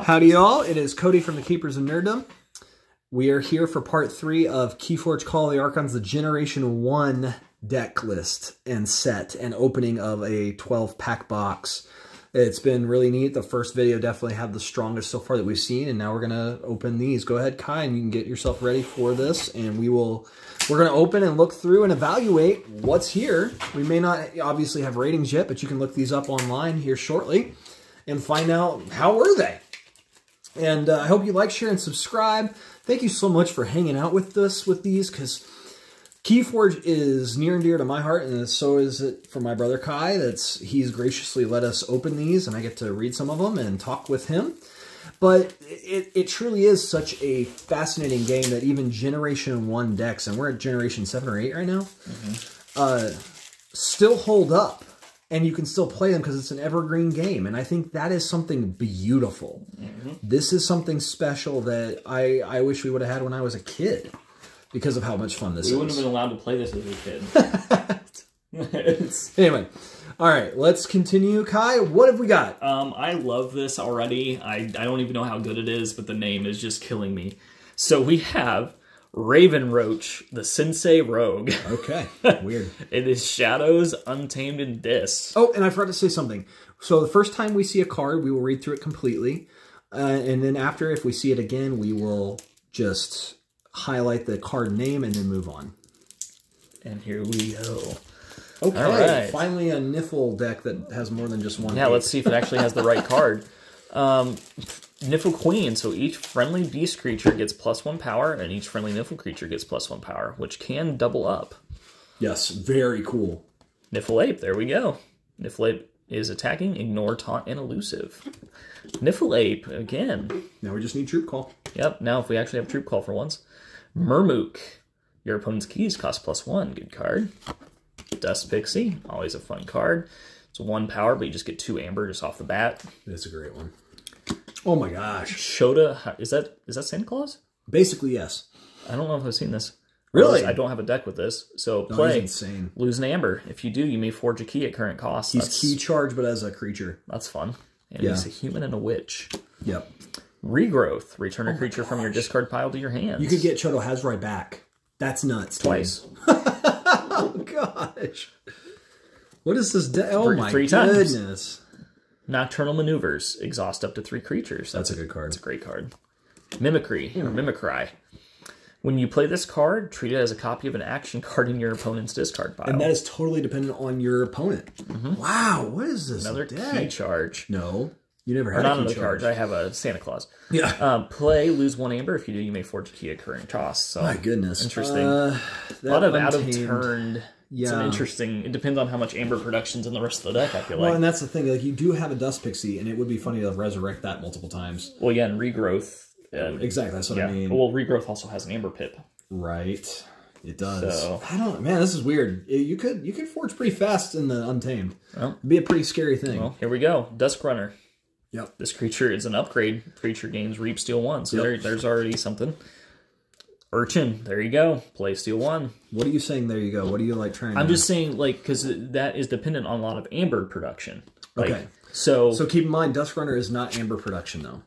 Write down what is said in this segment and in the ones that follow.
Howdy y'all, it is Cody from the Keepers of Nerddom. We are here for part 3 of Keyforge Call of the Archons, the Generation 1 deck list and set and opening of a 12-pack box. It's been really neat. The first video definitely had the strongest so far that we've seen, and now we're going to open these. Go ahead, Kai, and you can get yourself ready for this, and we're going to open and look through and evaluate what's here. We may not obviously have ratings yet, but you can look these up online here shortly and find out how were they. And I hope you like, share, and subscribe. Thank you so much for hanging out with us with these, because Keyforge is near and dear to my heart, and so is it for my brother Kai. He's graciously let us open these, and I get to read some of them and talk with him. But it truly is such a fascinating game that even Generation 1 decks, and we're at Generation 7 or 8 right now, still hold up. And you can still play them because it's an evergreen game. And I think that is something beautiful. This is something special that I wish we would have had when I was a kid because of how much fun this is. We wouldn't have been allowed to play this as a kid. Anyway, all right, let's continue. Kai, what have we got? I love this already. I don't even know how good it is, but the name is just killing me. So we have Raven Roach, the Sensei Rogue. Okay, weird. It is Shadows, Untamed, and Dis. Oh, and I forgot to say something. So the first time we see a card, we will read through it completely. And then after, if we see it again, we will just highlight the card name and then move on. And here we go. Okay, all right. Finally a Niffle deck that has more than just one. Yeah, let's see if it actually has the right card. Niffle Queen, so each friendly beast creature gets +1 power, and each friendly Niffle creature gets +1 power, which can double up. Yes, very cool. Niffle Ape, there we go. Niffle Ape is attacking, ignore, taunt, and elusive. Niffle Ape, again. Now we just need Troop Call. Yep, now if we actually have Troop Call for once. Murmook, your opponent's keys cost +1, good card. Dust Pixie, always a fun card. It's 1 power, but you just get 2 amber just off the bat. That's a great one. Oh my gosh. Shota, is that Santa Claus? Basically, yes. I don't know if I've seen this. Really? I don't have a deck with this. So No, play. he's insane. Lose an amber. If you do, you may forge a key at current cost. He's key charge, but as a creature. That's fun. And yeah. he's a human and a witch. Yep. Regrowth. Return a creature from your discard pile to your hands. You could get Choto Hazrai back. That's nuts. Twice. Oh gosh. What is this deck? Oh my goodness. Nocturnal Maneuvers. Exhaust up to 3 creatures. That's a good card. That's a great card. Mimicry, or Mimicry. When you play this card, treat it as a copy of an action card in your opponent's discard pile. And that is totally dependent on your opponent. Wow, what is this Another deck? key charge. No, you never had not a key another charge. I have a Santa Claus. Yeah. Play, lose 1 amber. If you do, you may forge a key at current cost. So, my goodness. Interesting. A lot of out-of-turn. Yeah. It's an interesting... It depends on how much amber production's in the rest of the deck, I feel like. Well, and that's the thing. Like, you do have a Dust Pixie, and it would be funny to resurrect that multiple times. Well, yeah, and Regrowth. Exactly, that's what I mean. Well, Regrowth also has an amber pip. Right. It does. So, I don't... Man, this is weird. You could forge pretty fast in the Untamed. Well, it'd be a pretty scary thing. Well, here we go. Dusk Runner. Yep. This creature is an upgrade. Creature gains Reap Steal 1. So there's already something. Urchin, there you go. Play Steal 1. What are you saying, there you go? What are you, like, trying to... I'm just saying, like, because that is dependent on a lot of amber production. Like, okay. So keep in mind, Dusk Runner is not amber production, though.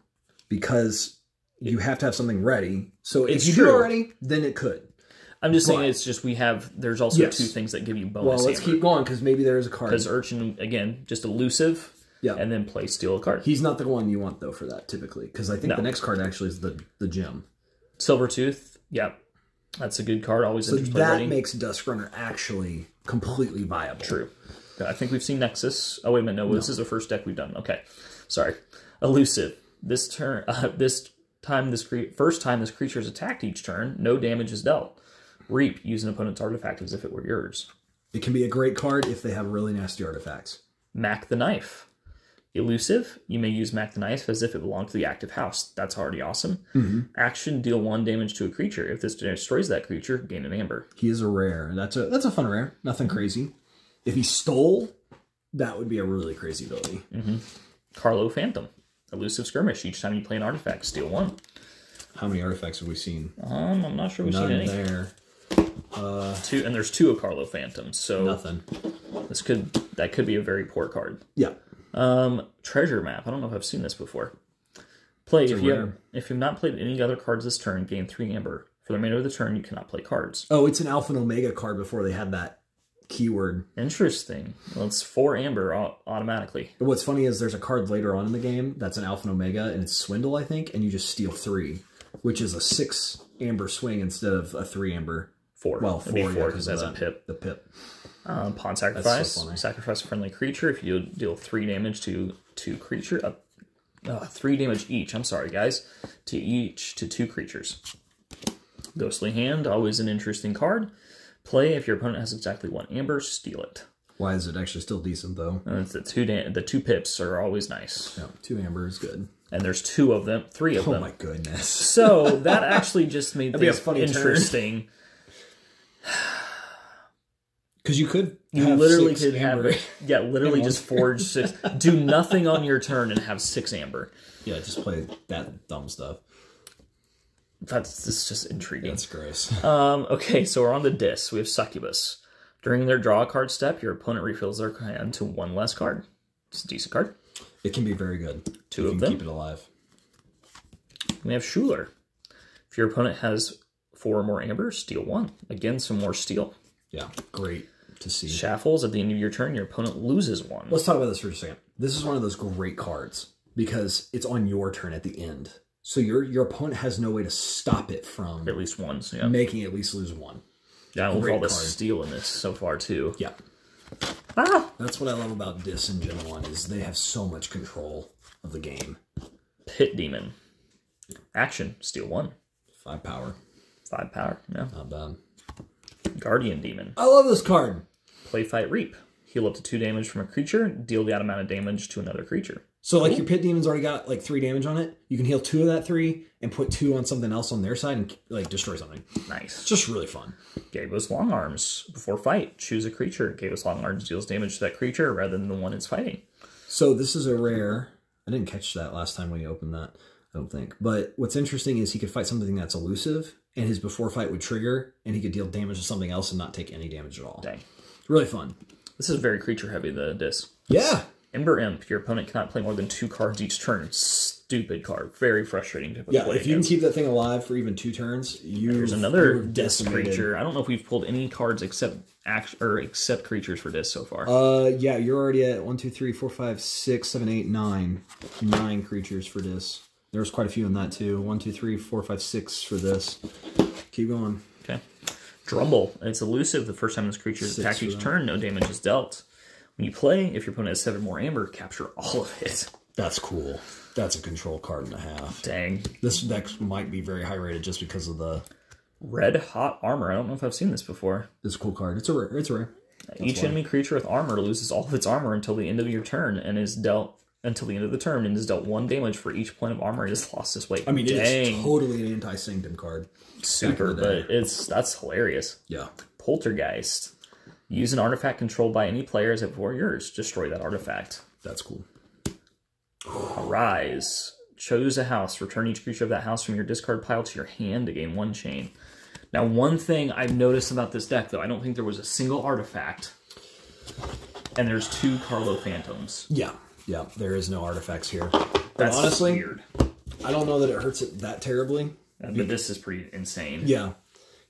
Because you have to have something ready. So if you do already, then it could. I'm just saying it's just there's also 2 things that give you bonus Well, let's keep going, because maybe there is a card. Because Urchin, again, just elusive. Yeah. And then play Steal a card. He's not the one you want, though, for that, typically. Because I think the next card actually is the gem. Silvertooth, yeah. That's a good card. Always so that makes Dusk Runner actually completely viable. True. I think we've seen Nexus. Oh, wait a minute. No, this is the first deck we've done. Okay. Sorry. Elusive. This turn, first time this creature is attacked each turn, no damage is dealt. Reap. Use an opponent's artifact as if it were yours. It can be a great card if they have really nasty artifacts. Mac the Knife. Elusive, you may use Mac the Knife as if it belonged to the active house. That's already awesome. Action, deal 1 damage to a creature. If this destroys that creature, gain an amber. He is a rare. That's a fun rare. Nothing crazy. If he stole, that would be a really crazy ability. Carlo Phantom. Elusive Skirmish. Each time you play an artifact, steal 1. How many artifacts have we seen? I'm not sure we've seen any. There. 2, and there's 2 of Carlo Phantoms. So nothing. That could be a very poor card. Yeah. Treasure Map. I don't know if I've seen this before. Play if you've not played any other cards this turn, gain 3 amber. For the remainder of the turn, you cannot play cards. Oh, it's an Alpha and Omega card before they had that keyword. Interesting. Well, it's 4 amber automatically. But what's funny is there's a card later on in the game that's an Alpha and Omega, and it's Swindle, I think, and you just steal 3, which is a 6 amber swing instead of a 3 amber. 4. Well, 4 because that's a pip. The pip. Pawn sacrifice. So sacrifice a friendly creature. If you deal 3 damage to 2 creature, 3 damage each. I'm sorry, guys. To 2 creatures. Ghostly Hand, always an interesting card. Play if your opponent has exactly 1 amber, steal it. Why is it actually still decent though? It's the 2 pips are always nice. Yeah, 2 amber is good. And there's 3 of them. Oh my goodness! So that actually just made things interesting. Because you literally could have literally just forge 6, do nothing on your turn and have 6 amber. Yeah, just play that dumb stuff. That's just intriguing. That's gross. Okay, so we're on the disc. We have Succubus. During their draw a card step, your opponent refills their hand to 1 less card. It's a decent card. It can be very good. 2 of them. Keep it alive. We have Schuler. If your opponent has 4 or more amber, steal 1. Again, some more steal. Yeah, great to see. Shaffles. At the end of your turn, your opponent loses 1. Let's talk about this for a second. This is one of those great cards because it's on your turn at the end. So your opponent has no way to stop it from at least once, making at least lose 1. Yeah, I love all the steal in this so far too. Yeah. That's what I love about Dis in Gen 1 is they have so much control of the game. Pit Demon. Action, steal 1. 5 power. 5 power, yeah. Not bad. Guardian Demon. I love this card. Play Fight Reap. Heal up to 2 damage from a creature, deal the amount of damage to another creature. So like your Pit Demon's already got like 3 damage on it. You can heal 2 of that 3 and put 2 on something else on their side and like destroy something. Nice. It's just really fun. Gavos Long Arms. Before fight, choose a creature. Gavos Long Arms deals damage to that creature rather than the one it's fighting. So this is a rare. I didn't catch that last time when you opened that, I don't think. But what's interesting is he could fight something that's elusive and his before fight would trigger and he could deal damage to something else and not take any damage at all. Dang. Really fun. This is very creature heavy, the disc. Yeah. Ember Imp. Your opponent cannot play more than 2 cards each turn. Stupid card. Very frustrating to play if you can keep that thing alive for even 2 turns, there's another disc creature. I don't know if we've pulled any cards except creatures for disc so far. Yeah, you're already at 1, 2, 3, 4, 5, 6, 7, 8, 9. 9 creatures for disc. There's quite a few in that too. 1, 2, 3, 4, 5, 6 for this. Keep going. Okay. Drumble. It's elusive. The first time this creature is attacked each turn, no damage is dealt. When you play, if your opponent has 7 more amber, capture all of it. That's cool. That's a control card and a half. Dang. This deck might be very high rated just because of the Red Hot Armor. I don't know if I've seen this before. It's a cool card. It's a rare. It's rare. Each enemy creature with armor loses all of its armor until the end of your turn and is dealt 1 damage for each point of armor it has lost this way. I mean, it's totally an anti-sanctum card. Super, but that's hilarious. Yeah. Poltergeist. Use an artifact controlled by any player as if it were yours. Destroy that artifact. That's cool. Arise. Choose a house. Return each creature of that house from your discard pile to your hand to gain 1 chain. Now, one thing I've noticed about this deck, though, I don't think there was a single artifact. And there's 2 Carlo Phantoms. Yeah. Yeah, there is no artifacts here. That's honestly weird. I don't know that it hurts it that terribly. But this is pretty insane. Yeah.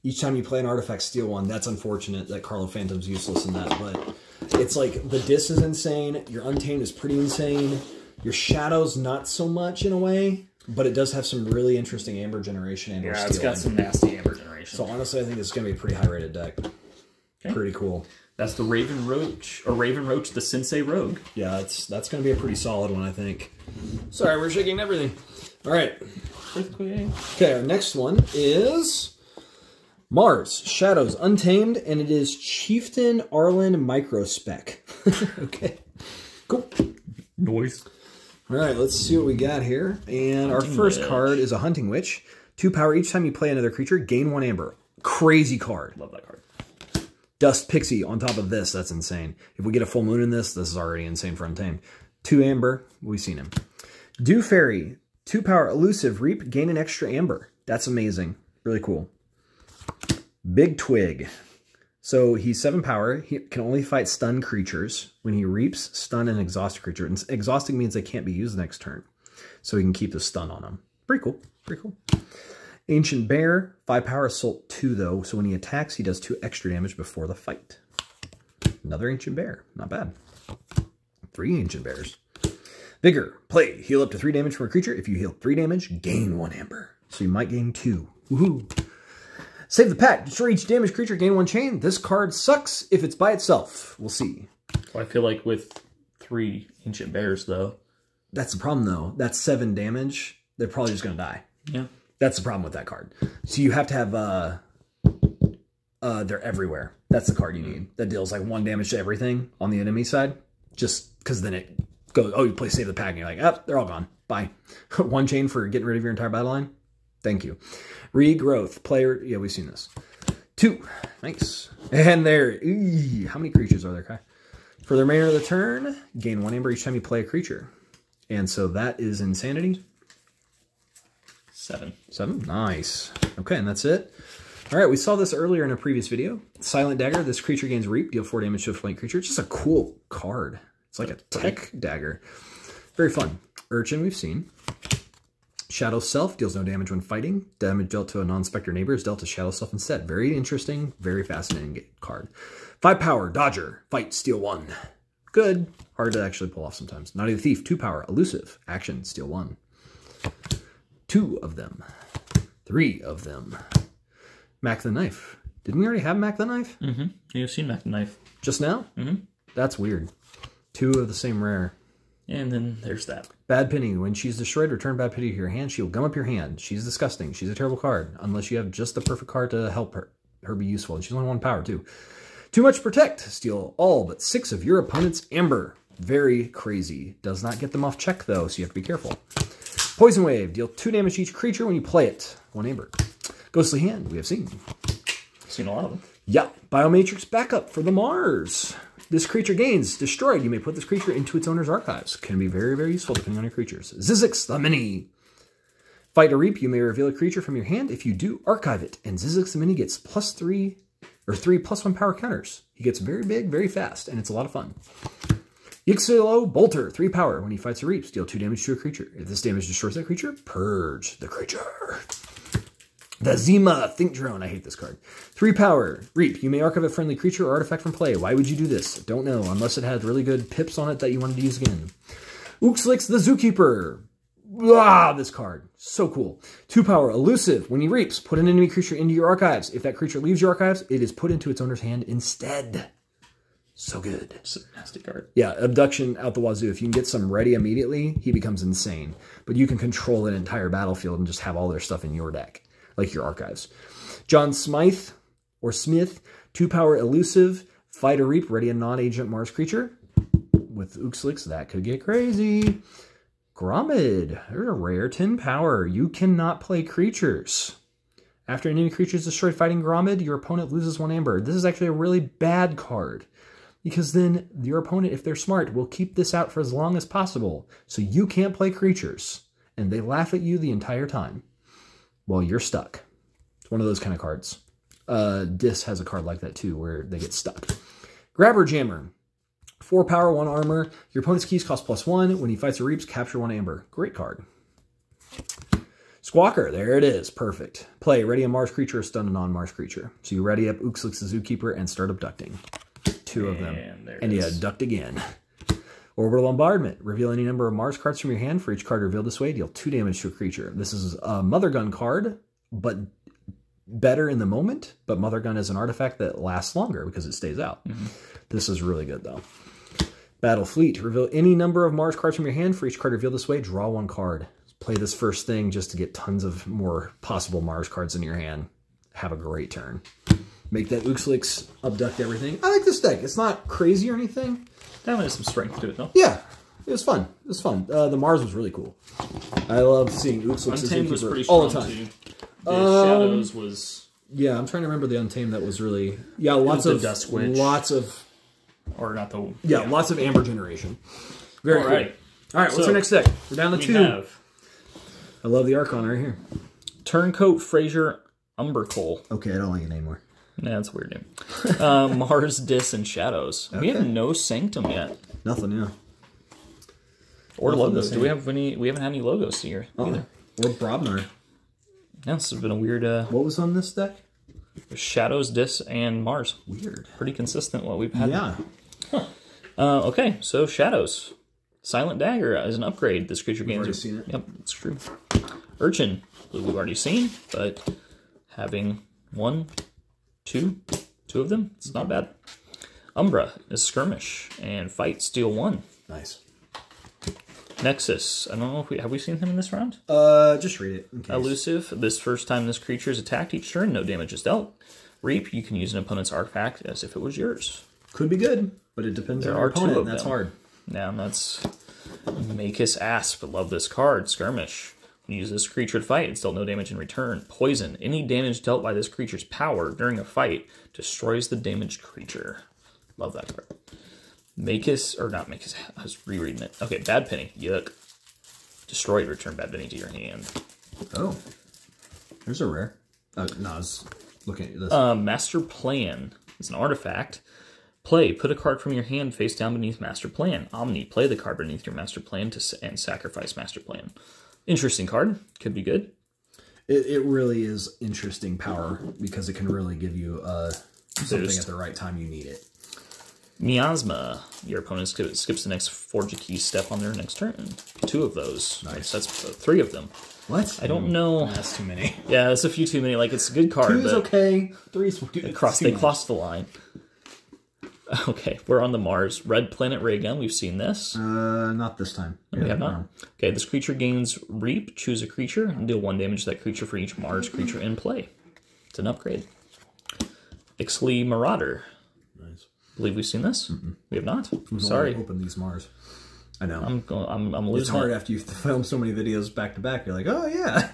Each time you play an artifact, steal 1. That's unfortunate that Carlo Phantom's useless in that, but it's like the Dis is insane. Your Untamed is pretty insane. Your Shadows, not so much in a way, but it does have some really interesting Amber generation and it's got some nasty Amber generation. So honestly, I think it's going to be a pretty high-rated deck. Okay. Pretty cool. That's the Raven Roach, or Raven Roach, the Sensei Rogue. Yeah, that's going to be a pretty solid one, I think. Sorry, we're shaking everything. All right. Okay, our next one is Mars, Shadows, Untamed, and it is Chieftain Arlen Microspec. Okay, cool. Noise. All right, let's see what we got here. And our first card is a Hunting Witch. 2 power. Each time you play another creature, gain 1 amber. Crazy card. Love that card. Dust Pixie on top of this. That's insane. If we get a full moon in this is already insane for Untamed. 2 amber. We've seen him. Dew Fairy. 2 power. Elusive. Reap. Gain an extra amber. That's amazing. Really cool. Big Twig. So he's 7 power. He can only fight stun creatures. When he reaps, stun and exhaust a creature. And exhausting means they can't be used next turn. So he can keep the stun on him. Pretty cool. Pretty cool. Ancient Bear, 5 power, assault 2 though. So when he attacks, he does 2 extra damage before the fight. Another Ancient Bear. Not bad. 3 Ancient Bears. Vigor, play. Heal up to 3 damage from a creature. If you heal 3 damage, gain 1 amber. So you might gain 2. Woohoo. Save the pack. Destroy each damaged creature, gain 1 chain. This card sucks if it's by itself. We'll see. Well, I feel like with 3 Ancient Bears, though. That's the problem, though. That's 7 damage. They're probably just going to die. Yeah. That's the problem with that card. So you have to have, they're everywhere. That's the card you need. That deals like 1 damage to everything on the enemy side. Just because then it goes, oh, you play Save the Pack, and you're like, oh, they're all gone. Bye. 1 chain for getting rid of your entire battle line. Thank you. Regrowth. Player, yeah, we've seen this. 2. Nice. And there, how many creatures are there, Kai? For the remainder of the turn, gain 1 amber each time you play a creature. And so that is Insanity. 7. 7? Nice. Okay, and that's it. All right, we saw this earlier in a previous video. Silent Dagger. This creature gains Reap. Deal 4 damage to a flank creature. It's just a cool card. It's like a tech dagger. Very fun. Urchin we've seen. Shadow Self. Deals no damage when fighting. Damage dealt to a non-spectre neighbor is dealt to Shadow Self instead. Very interesting. Very fascinating card. 5 power. Dodger. Fight. Steal 1. Good. Hard to actually pull off sometimes. Naughty the Thief. 2 power. Elusive. Action. Steal 1. 2 of them. 3 of them. Mac the Knife. Didn't we already have Mac the Knife? Mm-hmm. You've seen Mac the Knife. Just now? Mm-hmm. That's weird. 2 of the same rare. And then there's that. Bad Penny. When she's destroyed, return Bad Penny to your hand. She will gum up your hand. She's disgusting. She's a terrible card. Unless you have just the perfect card to help her be useful. And she's only 1 power, too. Too much Protect. Steal all but 6 of your opponent's amber. Very crazy. Does not get them off check, though, so you have to be careful. Poison Wave. Deal 2 damage to each creature when you play it. 1 amber. Ghostly Hand. We have seen. Seen a lot of them. Yeah. Biomatrix Backup for the Mars. This creature gains destroyed. You may put this creature into its owner's archives. Can be very, very useful depending on your creatures. Zizix the Mini. Fight a Reap. You may reveal a creature from your hand. If you do, archive it. And Zizix the Mini gets +3 or 3+1 power counters. He gets very big, very fast, and it's a lot of fun. Yixilo Bolter, 3 power. When he fights a Reap, deal 2 damage to a creature. If this damage destroys that creature, purge the creature. The Zima Think Drone. I hate this card. 3 power. Reap. You may archive a friendly creature or artifact from play. Why would you do this? Don't know, unless it had really good pips on it that you wanted to use again. Uxlix the Zookeeper. Ah, this card. So cool. 2 power. Elusive. When he reaps, put an enemy creature into your archives. If that creature leaves your archives, it is put into its owner's hand instead. So good. It's a nasty card. Yeah, abduction out the wazoo. If you can get some ready immediately, he becomes insane. But you can control an entire battlefield and just have all their stuff in your deck, like your archives. John Smythe, or Smith, 2 power elusive, fight a Reap, ready a non-agent Mars creature. With Uxlix, that could get crazy. Gromid, there's a rare 10 power. You cannot play creatures. After an enemy creature is destroyed fighting Gromid, your opponent loses 1 amber. This is actually a really bad card, because then your opponent, if they're smart, will keep this out for as long as possible. So you can't play creatures, and they laugh at you the entire time. Well, you're stuck. It's one of those kind of cards. Dis has a card like that too, where they get stuck. Grabber Jammer. 4 power, 1 armor. Your opponent's keys cost +1. When he fights a Reaps, capture 1 amber. Great card. Squawker. There it is. Perfect. Play. Ready a Mars creature or stun a non-Mars creature. So you ready up Uxlix the Zookeeper and start abducting. 2 of them. And you abduct again. Orbital Bombardment. Reveal any number of Mars cards from your hand. For each card revealed this way, deal 2 damage to a creature. This is a Mother Gun card, but better in the moment. But Mother Gun is an artifact that lasts longer because it stays out. Mm-hmm. This is really good, though. Battle Fleet. Reveal any number of Mars cards from your hand. For each card revealed this way, draw 1 card. Play this first thing just to get tons of more possible Mars cards in your hand. Have a great turn. Make that Uxlix abduct everything. I like this deck. It's not crazy or anything. Definitely has some strength to it, though. Yeah, it was fun. It was fun. The Mars was really cool. I love seeing Uxlix Untamed was pretty strong all the time. Too. The Shadows was... Yeah, I'm trying to remember the Untamed that was really... Yeah, lots of... Dusk Witch. Lots of... Or not the... Yeah, lots of Amber generation. Very cool. Right. All right, what's our next deck? We're down to 2. I love the Archon right here. Turncoat Fraser Umbercoal. Okay, I don't like it anymore. Nah, that's a weird name. Mars, Dis, and Shadows. Okay. We have no Sanctum yet. Nothing, yeah. Or logos. Do we have any? We haven't had any logos here either. Or Brobner. Yeah, this has been a weird... what was on this deck? Shadows, Dis, and Mars. Weird. Pretty consistent what we've had. Yeah. Huh. Okay, so Shadows. Silent Dagger is an upgrade. This creature gains... We've already seen it. Yep, it's true. Urchin, who we've already seen, but having two of them, it's not bad. Umbra is Skirmish, and Fight, steal 1. Nice. Nexus, I don't know if have we seen him in this round? Just read it. In case. Elusive, this first time this creature is attacked each turn, no damage is dealt. Reap, you can use an opponent's artifact as if it was yours. Could be good, but it depends on your opponent, and that's hard. Yeah, that's Makus Asp. Love this card. Skirmish. When you use this creature to fight, it's dealt no damage in return. Poison. Any damage dealt by this creature's power during a fight destroys the damaged creature. Love that card. Makus, or not Makus, I was rereading it. Okay, Bad Penny. Yuck. Destroyed, return Bad Penny to your hand. Oh. There's a rare. No, I was looking at this. Master Plan is an artifact. Play, put a card from your hand face down beneath Master Plan. Omni, play the card beneath your Master Plan and sacrifice Master Plan. Interesting card. Could be good. It really is interesting power because it can really give you something at the right time you need it. Miasma. Your opponent skips the next Forge a Key step on their next turn. 2 of those. Nice. That's 3 of them. What? I don't know. That's too many. Yeah, that's a few too many. Like, it's a good card. 2 is okay. 3 is they crossed the line. Okay, we're on the Mars. Red Planet Ray Gun. We've seen this. Not this time. We have not. Okay, this creature gains Reap. Choose a creature and deal 1 damage to that creature for each Mars creature in play. It's an upgrade. Ixtli Marauder. Nice. Believe we've seen this? We have not. Sorry. Open these Mars. I know. I'm losing. It's hard after you film so many videos back to back. You're like, oh yeah.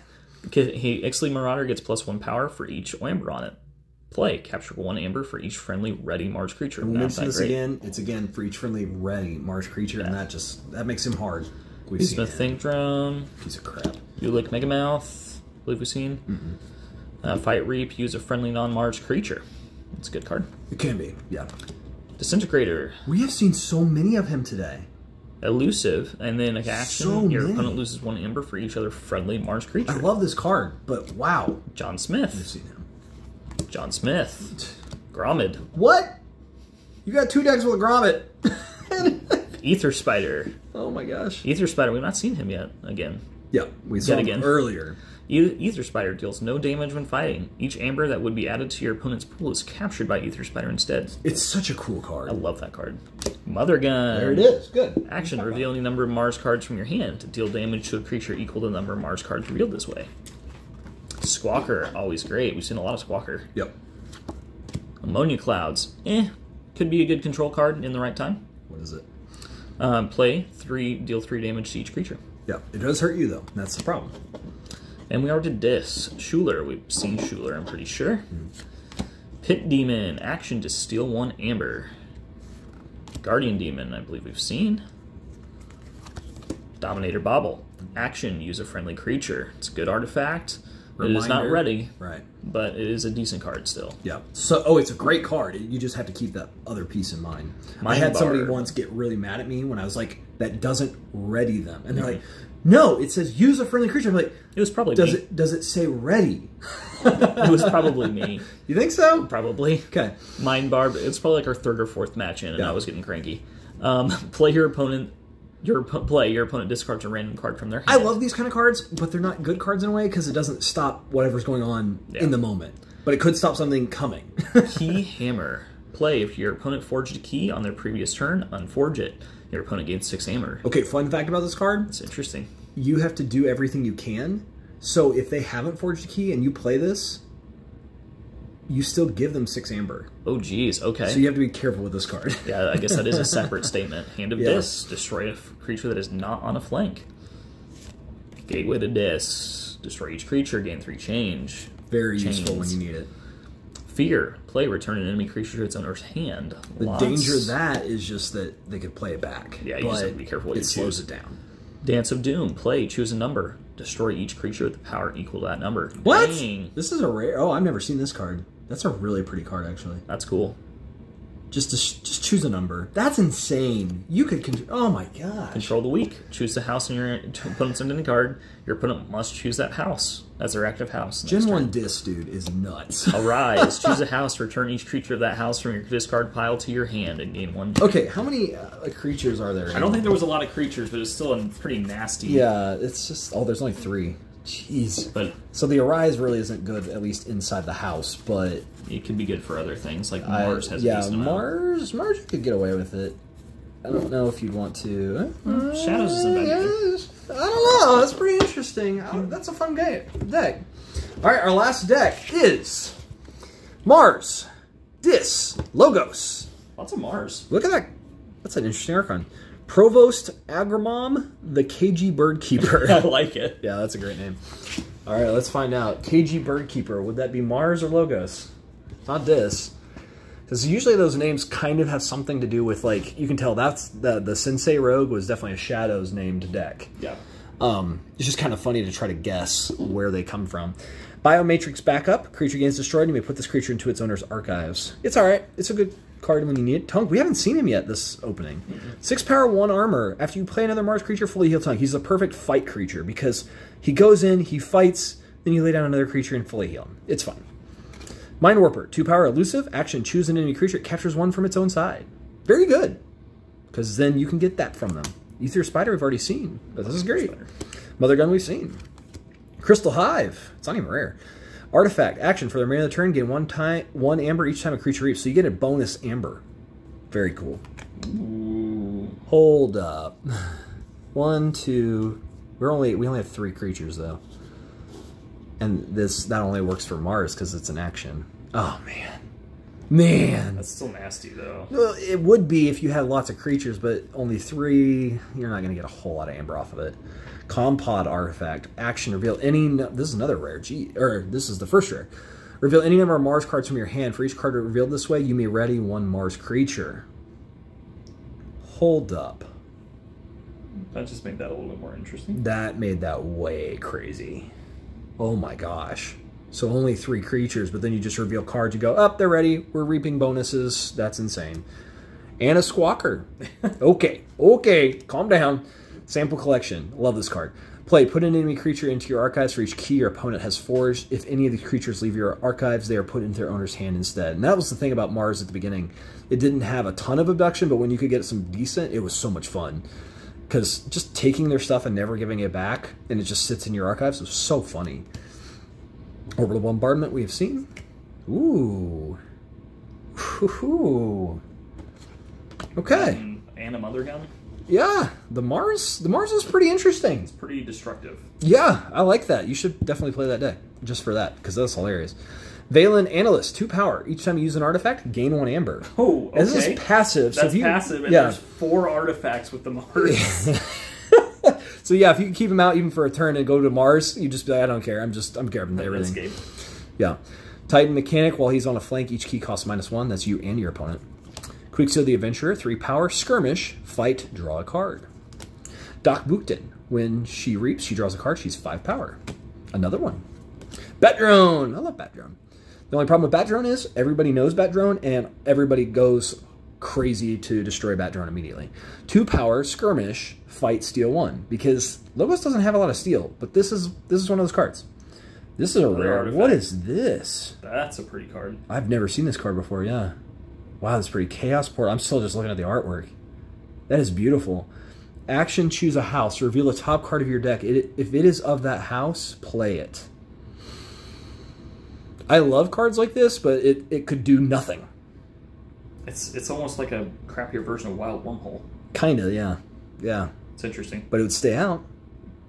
Okay, Ixtli Marauder gets +1 power for each amber on it. Play. Capture 1 amber for each friendly ready Mars creature. And we'll mention this again. It's again for each friendly ready Mars creature, and that makes him hard. Smith Think Drone. Piece of crap. Ulick Megamouth. Believe we've seen. Fight Reap. Use a friendly non-Mars creature. It's a good card. It can be. Yeah. Disintegrator. We have seen so many of him today. Elusive, and then like action. So your many. opponent loses 1 amber for each other friendly Mars creature. I love this card, but wow. John Smith. We've seen him. John Smith. Grommet. What? You got 2 decks with a Grommet. Ether Spider. Oh my gosh. Ether Spider. We've not seen him yet. Again. Yeah, we saw him earlier. Ether Spider deals no damage when fighting. Each amber that would be added to your opponent's pool is captured by Ether Spider instead. It's such a cool card. I love that card. Mother Gun. There it is. Good. Action. Reveal any number of Mars cards from your hand to deal damage to a creature equal to the number of Mars cards revealed this way. Squawker. Always great. We've seen a lot of Squawker. Yep. Ammonia Clouds. Could be a good control card in the right time. What is it? Play 3, deal 3 damage to each creature. Yep. It does hurt you, though. That's the problem. And we are to Dis. Schuler. We've seen Schuler, I'm pretty sure. Pit Demon. Action to steal 1 amber. Guardian Demon, I believe we've seen. Dominator Bauble. Action, use a friendly creature. It's a good artifact. Reminder. It is not ready, right? But it is a decent card still. Yeah. So, it's a great card. You just have to keep that other piece in mind. I had somebody once get really mad at me when I was like, "That doesn't ready them," and they're like, "No, it says use a friendly creature." I'm like, "It was probably does me. Does it say ready?" It was probably me. You think so? Probably. Okay. Mind Barb. It's probably like our 3rd or 4th match in, and I was getting cranky. Play your opponent. Your opponent discards a random card from their hand. I love these kind of cards, but they're not good cards in a way because it doesn't stop whatever's going on in the moment. But it could stop something coming. Key Hammer. Play if your opponent forged a key on their previous turn, unforge it. Your opponent gains 6 hammer. Okay, fun fact about this card. It's interesting. You have to do everything you can. So if they haven't forged a key and you play this, you still give them 6 amber. Oh, geez. Okay. So you have to be careful with this card. Yeah, I guess that is a separate statement. Hand of Dis. Destroy a creature that is not on a flank. Gateway to Dis. Destroy each creature. Gain 3 change. Very useful when you need it. Fear. Play. Return an enemy creature to its owner's hand. The danger of that is just that they could play it back. Yeah, you just have to be careful what you choose. It slows it down. Dance of Doom. Play. Choose a number. Destroy each creature with the power equal to that number. What? Dang. This is a rare... Oh, I've never seen this card. That's a really pretty card, actually. That's cool. Just choose a number. That's insane. You could oh my god. Control the weak. Choose the house in your opponent's ending card. Your opponent must choose that house as their active house. Gen 1 Dis, dude, is nuts. Arise. Choose a house. Return each creature of that house from your discard pile to your hand and gain 1. Okay, how many creatures are there? I don't think there was a lot of creatures, but it's still a pretty nasty. Yeah, it's just there's only 3. Jeez. But so the Arise really isn't good, at least inside the house, but it can be good for other things, like Mars has a decent Mars you could get away with it. I don't know if you'd want to. Shadows isn't bad either. I don't know. That's pretty interesting. That's a fun deck. All right, our last deck is Mars, Dis, Logos. Lots of Mars. Look at that. That's an interesting Archon. Provost Agramom, the KG Birdkeeper. I like it. Yeah, that's a great name. All right, let's find out. KG Birdkeeper. Would that be Mars or Logos? Not Dis. Because usually those names kind of have something to do with, like, you can tell that's the Sensei Rogue was definitely a Shadows named deck. Yeah. It's just kind of funny to try to guess where they come from. Biomatrix Backup. Creature gains destroyed. You may put this creature into its owner's archives. It's all right. It's a good card when you need it. Tunk, we haven't seen him yet this opening. 6 power, 1 armor. After you play another Mars creature, fully heal Tunk. He's a perfect fight creature because he goes in, he fights, then you lay down another creature and fully heal him. It's fine. Mind Warper, 2 power, elusive. Action, choose an enemy creature. It captures 1 from its own side. Very good. Because then you can get that from them. Ether Spider we've already seen. But this is great. Mother Gun we've seen. Crystal Hive. It's not even rare. Artifact. Action. For the remainder of the turn, gain 1 amber each time a creature reaps. So you get a bonus amber. Very cool. Ooh. Hold up. 1, 2. We only have 3 creatures though. And that only works for Mars because it's an action. Oh, man. That's still nasty, though. Well, it would be if you had lots of creatures, but only 3. You're not going to get a whole lot of amber off of it. Compod Artifact. Action. Reveal any... This is another rare. This is the first rare. Reveal any number of Mars cards from your hand. For each card revealed this way, you may ready 1 Mars creature. Hold up. That just made that a little bit more interesting. That made that way crazy. Oh my gosh. So only 3 creatures, but then you just reveal cards. You go, they're ready. We're reaping bonuses. That's insane. And a Squawker. Okay. Calm down. Sample collection. Love this card. Play. Put an enemy creature into your archives for each key your opponent has forged. If any of these creatures leave your archives, they are put into their owner's hand instead. And that was the thing about Mars at the beginning. It didn't have a ton of abduction, but when you could get some decent, it was so much fun. Because just taking their stuff and never giving it back, and it just sits in your archives, was so funny. Orbital Bombardment we have seen. Ooh. Okay. And a Mother Gun. Yeah, the Mars is pretty interesting. It's pretty destructive. Yeah, I like that. You should definitely play that deck just for that, because that's hilarious. Valen Analyst, 2 power. Each time you use an artifact, gain 1 amber. Oh, okay. And this is passive. That's passive, and there's 4 artifacts with the Mars. So yeah, if you can keep him out even for a turn and go to Mars, you just be like, I don't care. I'm grabbing everything. Yeah. Titan Mechanic, while he's on a flank, each key costs -1. That's you and your opponent. Quicksilver the Adventurer, 3 power. Skirmish, fight, draw a card. Doc Bookton, when she reaps, she draws a card. She's 5 power. Another one. Bat Drone. I love Bat Drone. The only problem with Bat Drone is everybody knows Bat Drone, and everybody goes crazy to destroy Bat Drone immediately. 2 power, Skirmish, fight, steal 1. Because Logos doesn't have a lot of steel, but this is one of those cards. This is a rare. Artifact. What is this? That's a pretty card. I've never seen this card before, yeah. Wow, that's pretty. Chaos Port. I'm still just looking at the artwork. That is beautiful. Action, choose a house. Reveal a top card of your deck. If it is of that house, play it. I love cards like this, but it could do nothing. It's almost like a crappier version of Wild Wormhole. Kinda, yeah. Yeah. It's interesting. But it would stay out.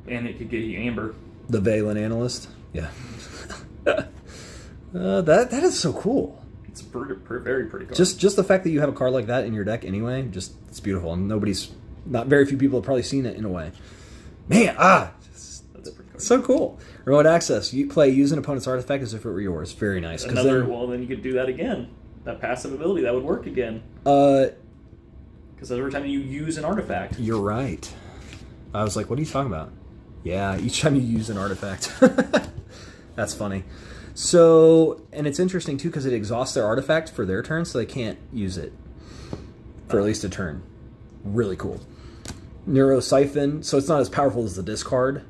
And it could get you amber. The Valen Analyst. Yeah. That is so cool. It's a very pretty card. Just the fact that you have a card like that in your deck anyway, it's beautiful. And not very few people have probably seen it in a way. Man, that's a pretty card. So cool. Remote access. You use an opponent's artifact as if it were yours. Very nice. Then you could do that again. That passive ability, that would work again. Because every time you use an artifact. You're right. I was like, what are you talking about? Yeah, each time you use an artifact. That's funny. So, and it's interesting too because it exhausts their artifact for their turn, so they can't use it. for at least a turn. Really cool. Neurosiphon, so it's not as powerful as the discard,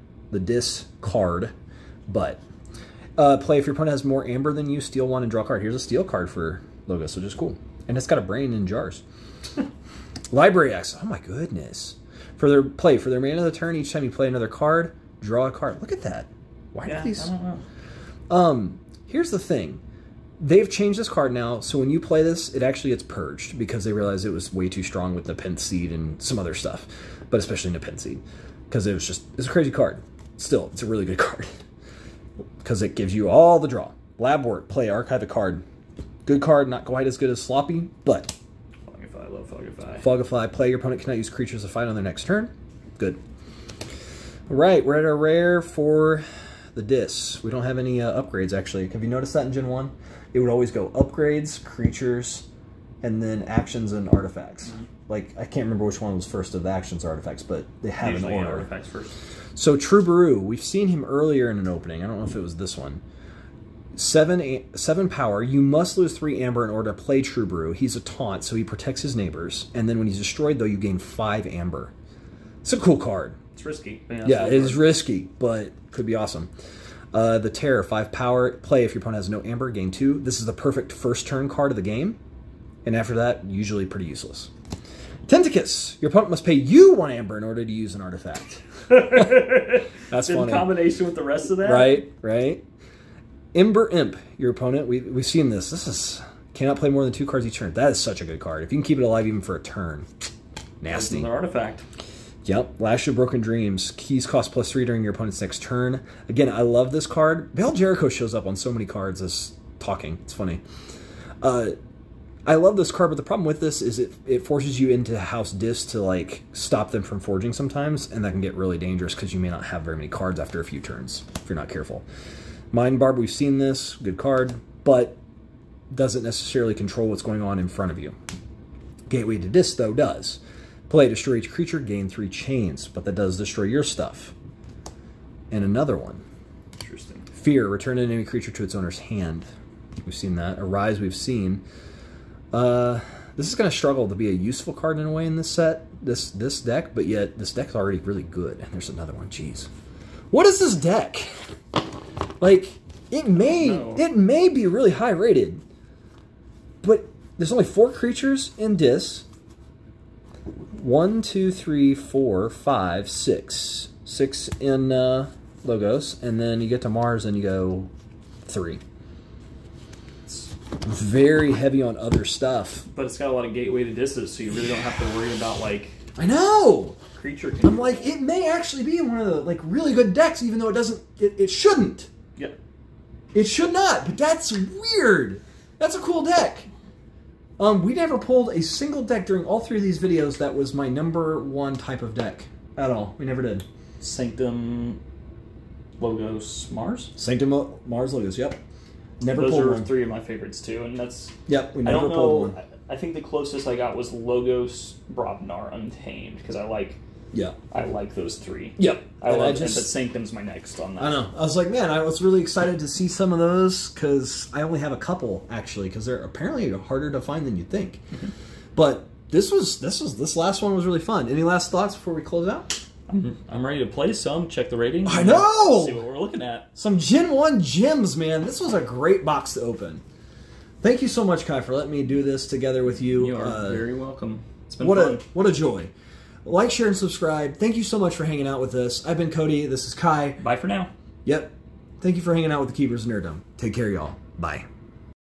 but play if your opponent has more amber than you, steal one and draw a card. Here's a steal card for Logos, which is cool. And it's got a brain in jars. Library X, oh my goodness. For their remainder of the turn, each time you play another card, draw a card. Look at that. Why do these? I don't know. Here's the thing. They've changed this card now, so when you play this, it actually gets purged because they realized it was way too strong with the Pen Seed and some other stuff, but especially in the Pen Seed, because it's a crazy card. Still, it's a really good card because it gives you all the draw. Lab work, play, archive a card. Good card, not quite as good as Sloppy, but Fogify, I love Fogify. Fogify, play, your opponent cannot use creatures to fight on their next turn. Good. All right, we're at a rare for the Dis. We don't have any upgrades, actually. Have you noticed that in Gen 1? It would always go upgrades, creatures, and then actions and artifacts. Like, I can't remember which one was first of the actions or artifacts, but they have an order. Artifacts first. So Trubaru, we've seen him earlier in an opening. I don't know if it was this one. 7 power. You must lose 3 amber in order to play Trubaru. He's a taunt, so he protects his neighbors. And then when he's destroyed, though, you gain 5 amber. It's a cool card. It's risky. Yeah, it is risky, but could be awesome. The Terror, 5 power. Play if your opponent has no amber, gain 2. This is the perfect first turn card of the game. And after that, usually pretty useless. Tenticus, your opponent must pay you 1 amber in order to use an artifact. That's funny. In combination with the rest of that? Right, right. Ember Imp, your opponent. We've seen this. This is cannot play more than 2 cards each turn. That is such a good card. If you can keep it alive even for a turn. Nasty. Another artifact. Yep. Lash of Broken Dreams. Keys cost +3 during your opponent's next turn. Again, I love this card. Baal Jericho shows up on so many cards as talking. It's funny. I love this card, but the problem with this is it forces you into House Dis to like stop them from forging sometimes, and that can get really dangerous because you may not have very many cards after a few turns if you're not careful. Mind Barb, we've seen this. Good card, but doesn't necessarily control what's going on in front of you. Gateway to Dis, though, does. Play, destroy each creature, gain 3 chains, but that does destroy your stuff. And another one. Interesting. Fear, return an enemy creature to its owner's hand. We've seen that. Arise, we've seen. This is going to struggle to be a useful card in a way in this set, this deck, but yet this deck's already really good. And there's another one. Jeez. What is this deck? Like, it may be really high rated, but there's only 4 creatures in Dis. 1, 2, 3, 4, 5, 6. 6 in Logos, and then you get to Mars and you go 3. It's very heavy on other stuff. But it's got a lot of gateway to Disses, so you really don't have to worry about, like... I know! Creature. I'm like, it may actually be one of the, like, really good decks, even though it doesn't... It shouldn't. Yeah. It should not, but that's weird. That's a cool deck. We never pulled a single deck during all 3 of these videos that was my #1 type of deck at all. We never did. Sanctum, Logos, Mars? Sanctum, Mars, Logos, yep. Never Those pulled are one. 3 of my favorites, too, and that's... Yep, we I never don't pulled know, one. I think the closest I got was Logos, Brobnar, Untamed, because I like those 3. Yep. But Sanctum's my next on that. I know. I was like, man, I was really excited to see some of those because I only have a couple actually because they're apparently harder to find than you'd think. But this last one was really fun. Any last thoughts before we close out? I'm ready to play some. Check the ratings. I know. See what we're looking at. Some Gen 1 gems, man. This was a great box to open. Thank you so much, Kai, for letting me do this together with you. You are very welcome. It's been fun. What a joy. Like, share, and subscribe. Thank you so much for hanging out with us. I've been Cody. This is Kai. Bye for now. Yep. Thank you for hanging out with the Keepers of Nerddom. Take care, y'all. Bye.